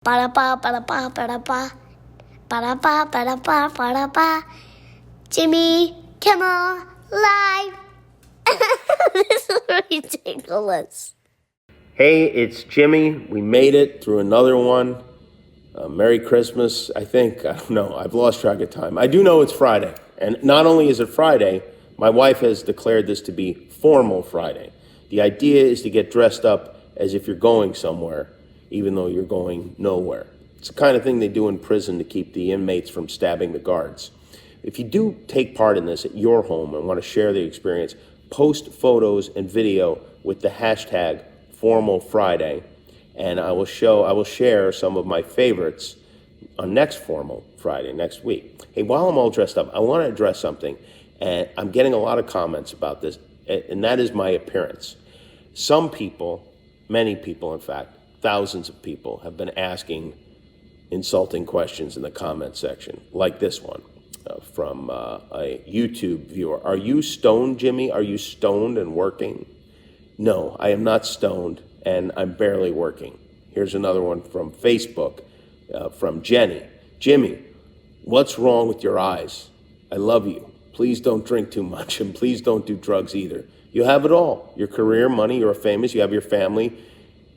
Ba-da-ba, ba-da-ba, ba-da-ba. Ba-da-ba, ba-da-ba, ba-da-ba. Jimmy Kimmel Live. This is ridiculous. Hey, it's Jimmy. We made it through another one. Merry Christmas, I think. I don't know. I've lost track of time. I do know it's Friday. And not only is it Friday, my wife has declared this to be Formal Friday. The idea is to get dressed up as if you're going somewhere, even though you're going nowhere. It's the kind of thing they do in prison to keep the inmates from stabbing the guards. If you do take part in this at your home and want to share the experience, post photos and video with the hashtag Formal Friday, and I will share some of my favorites on next Formal Friday, next week. Hey, while I'm all dressed up, I want to address something, and I'm getting a lot of comments about this, and that is my appearance. Some people, many people in fact, thousands of people have been asking insulting questions in the comment section, like this one from a YouTube viewer. Are you stoned, Jimmy? Are you stoned and working? No, I am not stoned, and I'm barely working. Here's another one from Facebook, from Jenny. Jimmy, what's wrong with your eyes? I love you. Please don't drink too much, and please don't do drugs either. You have it all. Your career, money, you're famous, you have your family,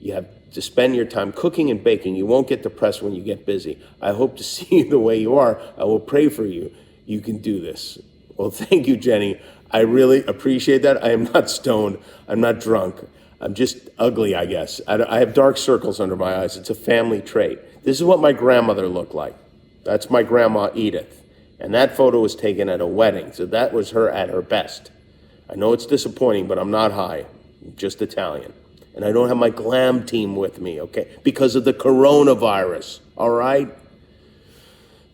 you have to spend your time cooking and baking. You won't get depressed when you get busy. I hope to see you the way you are. I will pray for you. You can do this. Well, thank you, Jenny. I really appreciate that. I am not stoned. I'm not drunk. I'm just ugly, I guess. I have dark circles under my eyes. It's a family trait. This is what my grandmother looked like. That's my grandma, Edith. And that photo was taken at a wedding. So that was her at her best. I know it's disappointing, but I'm not high. I'm just Italian. And I don't have my glam team with me, okay? Because of the coronavirus, all right?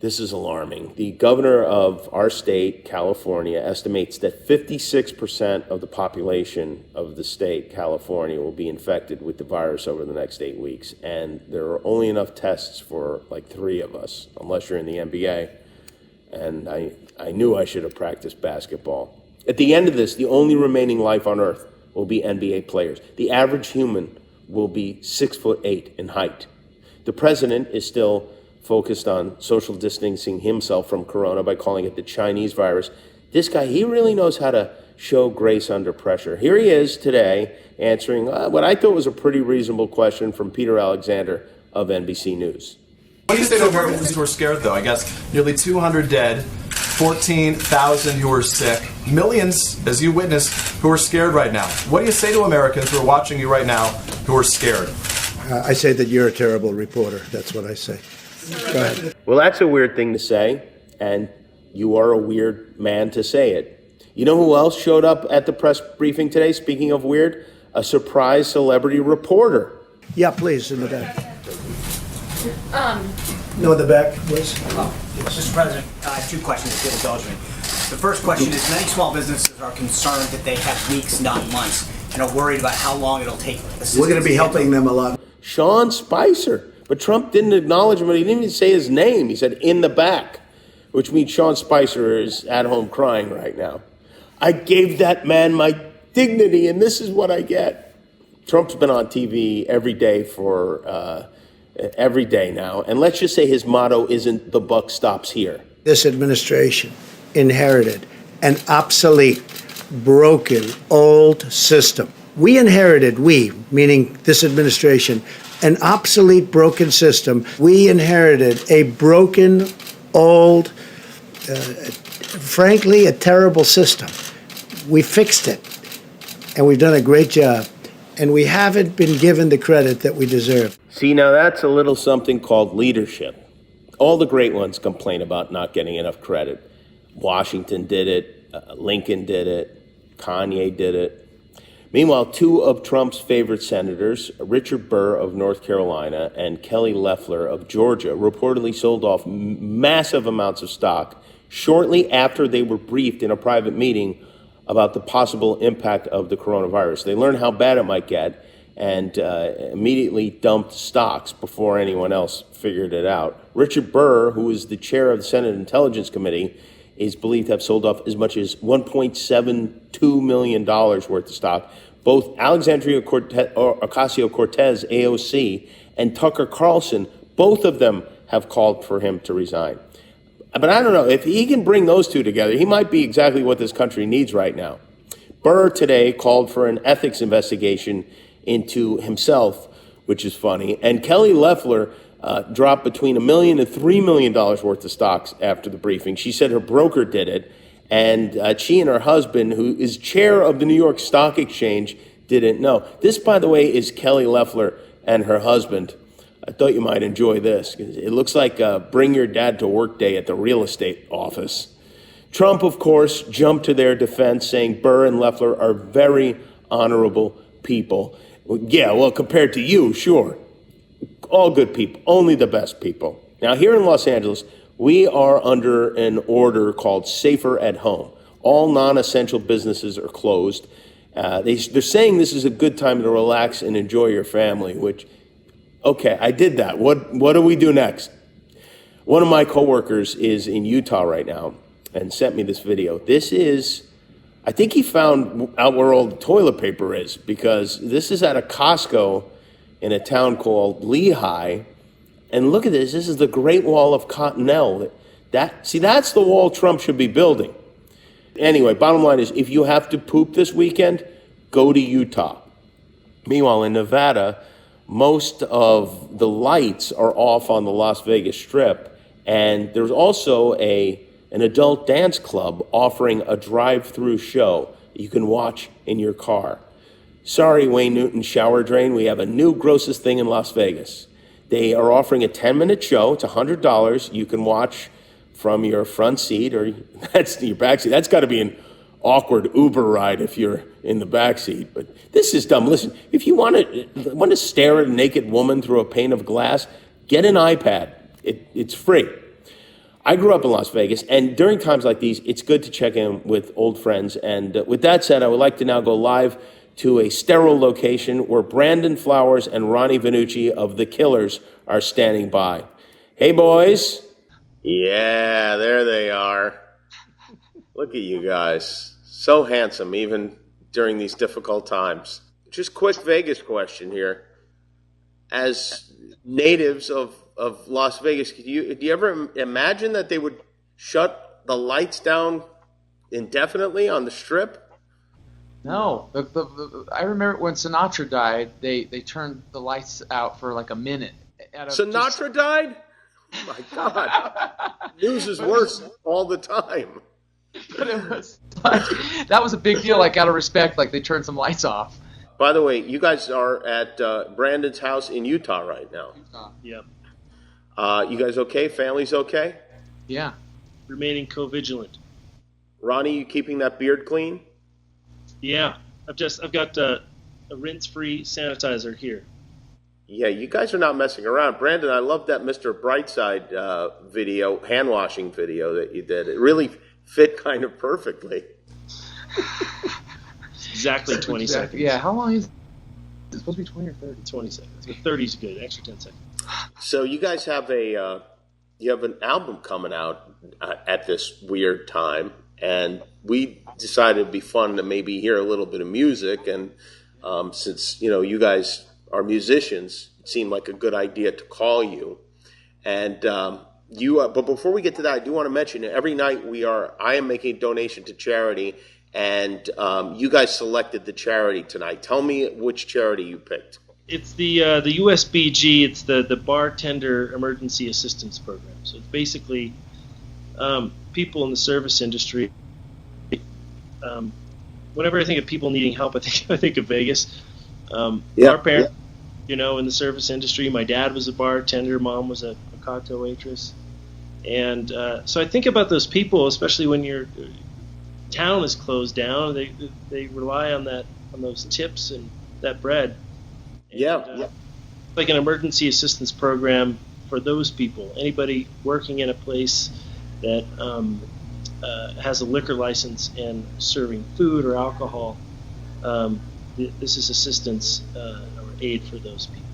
This is alarming. The governor of our state, California, estimates that 56% of the population of the state, California, will be infected with the virus over the next 8 weeks. And there are only enough tests for like 3 of us, unless you're in the NBA. And I knew I should have practiced basketball. At the end of this, the only remaining life on Earth will be NBA players. The average human will be 6'8" in height. The president is still focused on social distancing himself from corona by calling it the Chinese virus. This guy, he really knows how to show grace under pressure. Here he is today answering what I thought was a pretty reasonable question from Peter Alexander of NBC News. What do you say to Americans who are scared, though? I guess nearly 200 dead, 14,000 who are sick, millions, as you witnessed, who are scared right now. What do you say to Americans who are watching you right now who are scared? I say that you're a terrible reporter. That's what I say. Go ahead. Well, that's a weird thing to say, and you are a weird man to say it. You know who else showed up at the press briefing today, speaking of weird? A surprise celebrity reporter. Yeah, please, in the back. No, in the back, please. Mr. President, I have 2 questions, if you'll indulge me. The first question is, many small businesses are concerned that they have weeks, not months, and are worried about how long it'll take. We're going to be helping them a lot. Sean Spicer. But Trump didn't acknowledge him, but he didn't even say his name. He said, in the back, which means Sean Spicer is at home crying right now. I gave that man my dignity, and this is what I get. Trump's been on TV every day for every day now. And let's just say his motto isn't the buck stops here. This administration inherited an obsolete, broken, old system. We inherited, meaning this administration, an obsolete, broken system. We inherited a broken, old, frankly, a terrible system. We fixed it, and we've done a great job. And we haven't been given the credit that we deserve. See, now that's a little something called leadership. All the great ones complain about not getting enough credit. Washington did it, Lincoln did it, Kanye did it. Meanwhile, 2 of Trump's favorite senators, Richard Burr of North Carolina and Kelly Loeffler of Georgia, reportedly sold off massive amounts of stock shortly after they were briefed in a private meeting about the possible impact of the coronavirus. They learned how bad it might get and immediately dumped stocks before anyone else figured it out. Richard Burr, who is the chair of the Senate Intelligence Committee, is believed to have sold off as much as $1.72 million worth of stock. Both Alexandria Ocasio-Cortez, AOC, and Tucker Carlson Both of them have called for him to resign. But I don't know, if he can bring those two together, he might be exactly what this country needs right now. Burr today called for an ethics investigation into himself, which is funny. And Kelly Loeffler dropped between $1 million and $3 million worth of stocks after the briefing. She said her broker did it, and she and her husband, who is chair of the New York Stock Exchange, didn't know. This, by the way, is Kelly Loeffler and her husband. I thought you might enjoy this. It looks like bring your dad to work day at the real estate office. Trump, of course, jumped to their defense, saying Burr and Loeffler are very honorable people. Well, yeah, well, compared to you, sure. All good people, only the best people. Now, here in Los Angeles, we are under an order called Safer at Home. All non-essential businesses are closed. They're saying this is a good time to relax and enjoy your family, which, okay, I did that. What do we do next? One of my coworkers is in Utah right now and sent me this video. This is, I think he found out where all the toilet paper is, because this is at a Costco in a town called Lehigh. And look at this. This is the Great Wall of Cottonelle. That's the wall Trump should be building. Anyway, bottom line is, if you have to poop this weekend, go to Utah. Meanwhile, in Nevada, most of the lights are off on the Las Vegas Strip. And there's also an adult dance club offering a drive-through show you can watch in your car. Sorry, Wayne Newton shower drain, we have a new grossest thing in Las Vegas. They are offering a 10-minute show. It's $100. You can watch from your front seat, or that's your back seat. That's got to be an awkward Uber ride if you're in the back seat. But this is dumb. Listen, if you want to stare at a naked woman through a pane of glass, get an iPad. It's free. I grew up in Las Vegas, and during times like these, it's good to check in with old friends. And with that said, I would like to now go live to a sterile location where Brandon Flowers and Ronnie Vanucci of The Killers are standing by. Hey, boys. Yeah, there they are. Look at you guys. So handsome, even during these difficult times. Just quick Vegas question here. As natives of Las Vegas, do you ever imagine that they would shut the lights down indefinitely on the Strip? No. I remember when Sinatra died, they turned the lights out for like a minute. Sinatra died? Oh my God. News is worse all the time. But it was that was a big deal, like out of respect, like they turned some lights off. By the way, you guys are at Brandon's house in Utah right now. Yep. You guys okay? Family's okay? Yeah. Remaining co-vigilant. Ronnie, you keeping that beard clean? Yeah. I've got a rinse-free sanitizer here. Yeah, you guys are not messing around. Brandon, I love that Mr. Brightside video, hand-washing video that you did. It really fit kind of perfectly. Exactly 20 seconds. Yeah, how long is it? It's supposed to be 20 or 30? 20 seconds. But 30 is good. Extra 10 seconds. So you guys have you have an album coming out at this weird time, and we decided it'd be fun to maybe hear a little bit of music. And since you guys are musicians, it seemed like a good idea to call you. And but before we get to that, I do want to mention that every night I am making a donation to charity, and you guys selected the charity tonight. Tell me which charity you picked. It's the USBG. It's the Bartender Emergency Assistance Program. So it's basically people in the service industry. Whenever I think of people needing help, I think of Vegas. Our parents, in the service industry. My dad was a bartender. Mom was a cocktail waitress. And so I think about those people, especially when your town is closed down. They rely on those tips and that bread. And, like an emergency assistance program for those people. Anybody working in a place that has a liquor license and serving food or alcohol, this is assistance or aid for those people.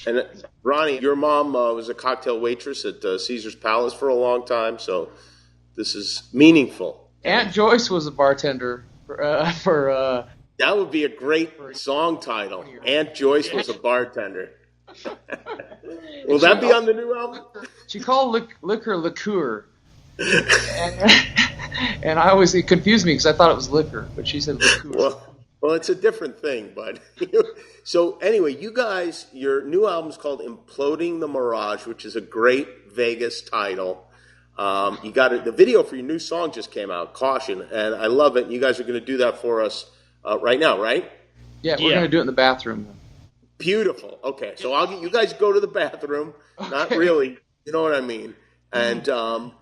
And Ronnie, your mom was a cocktail waitress at Caesar's Palace for a long time, so this is meaningful. Aunt Joyce was a bartender for that would be a great song title. Aunt Joyce was a bartender. Will that be on the new album? She called liquor liqueur. And I always, it confused me because I thought it was liquor, but she said liqueur. Well, it's a different thing, bud. So anyway, you guys, your new album's called Imploding the Mirage, which is a great Vegas title. You got the video for your new song just came out, Caution, and I love it. You guys are going to do that for us right now, right? Yeah, we're going to do it in the bathroom. Beautiful. Okay, so I'll get you guys go to the bathroom. Okay. Not really, you know what I mean. And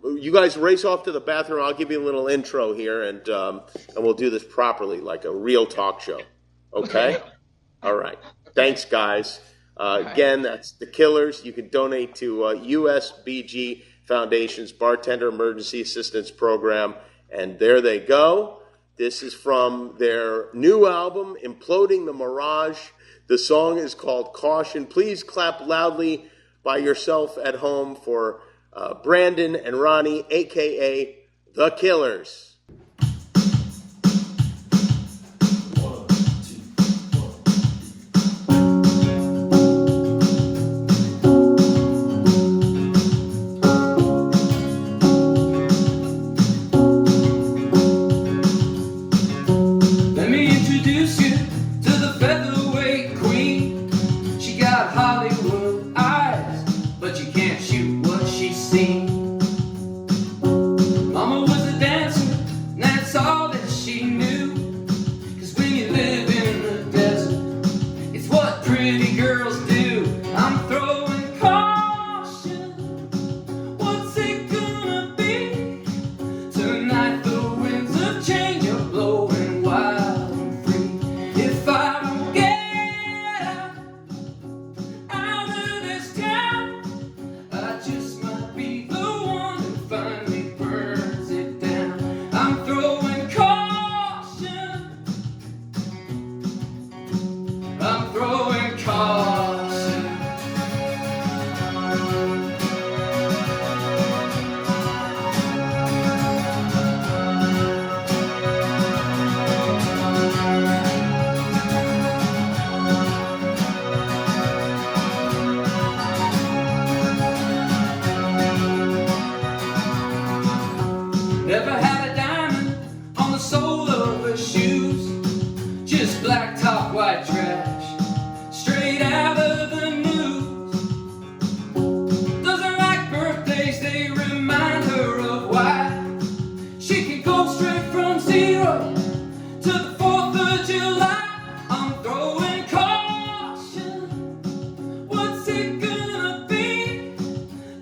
you guys race off to the bathroom. I'll give you a little intro here, and we'll do this properly, like a real talk show. Okay? All right. Thanks, guys. Again, that's The Killers. You can donate to USBG Foundation's Bartender Emergency Assistance Program. And there they go. This is from their new album, Imploding the Mirage. The song is called Caution. Please clap loudly by yourself at home for Brandon and Ronnie, a.k.a. The Killers. Let me introduce you to the featherweight queen. She got Hollywood eyes, but you can't shoot what she's seen. Mama was a dancer, and that's all that she knew. 'Cause when you live in the desert, it's what pretty girls do. I'm throwing caution. What's it gonna be? Tonight the winds of change are blowing wild and free. If I don't get out of this town, I just might be the one who finally burns it down. I'm throwing caution. I'm throwing caution. Never had a diamond on the sole of her shoes. Just black top, white trash, straight out of the news. Doesn't like birthdays, they remind her of why. She can go straight from 0 to the 4th of July. I'm throwing caution. What's it gonna be?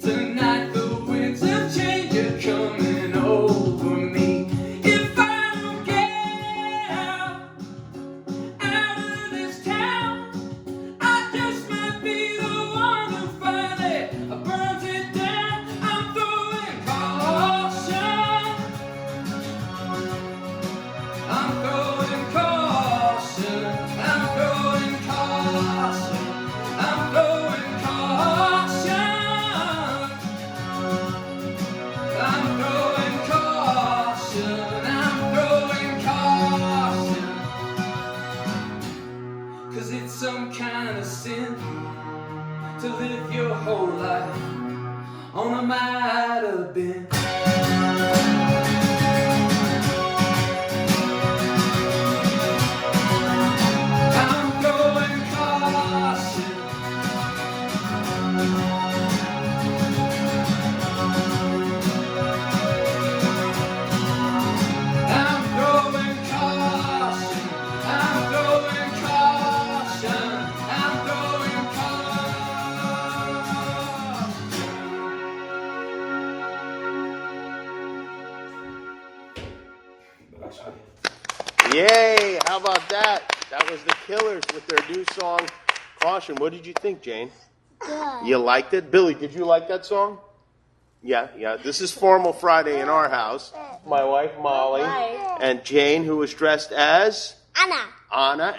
Tonight the winds of change are coming over me. If I don't get out of this town, I just might be the one who finally burns it down. I'm throwing caution. I'm throwing caution. I'm throwing caution. I'm throwing caution. I'm throwing caution. I'm throwing caution. 'Cause it's some kind of sin to live your whole life on a might have been. I'm throwing caution. I'm throwing caution. I'm throwing caution. I'm throwing caution. Yay! How about that? That was The Killers with their new song, Caution. What did you think, Jane? Good. You liked it? Billy, did you like that song? Yeah. This is Formal Friday in our house. My wife, Molly, and Jane, who was dressed as? Anna.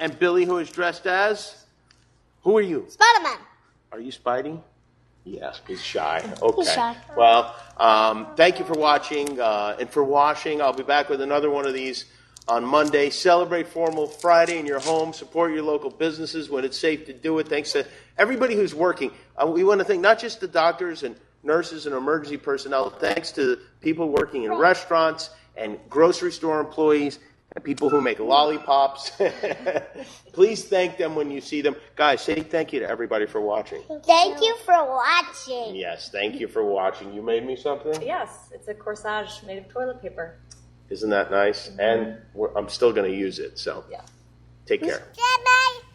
And Billy, who was dressed as? Who are you? Spider-Man. Are you Spidey? Yeah, he's shy. Okay. He's shy. Well, thank you for watching and for washing. I'll be back with another one of these on Monday. Celebrate Formal Friday in your home. Support your local businesses when it's safe to do it. Thanks to everybody who's working. We want to thank not just the doctors and nurses and emergency personnel. Thanks to people working in restaurants and grocery store employees and people who make lollipops. Please thank them when you see them. Guys, say thank you to everybody for watching. Thank you for watching. Yes, thank you for watching. You made me something? Yes, it's a corsage made of toilet paper. Isn't that nice? And I'm still going to use it, so yeah. Take care. Bye-bye.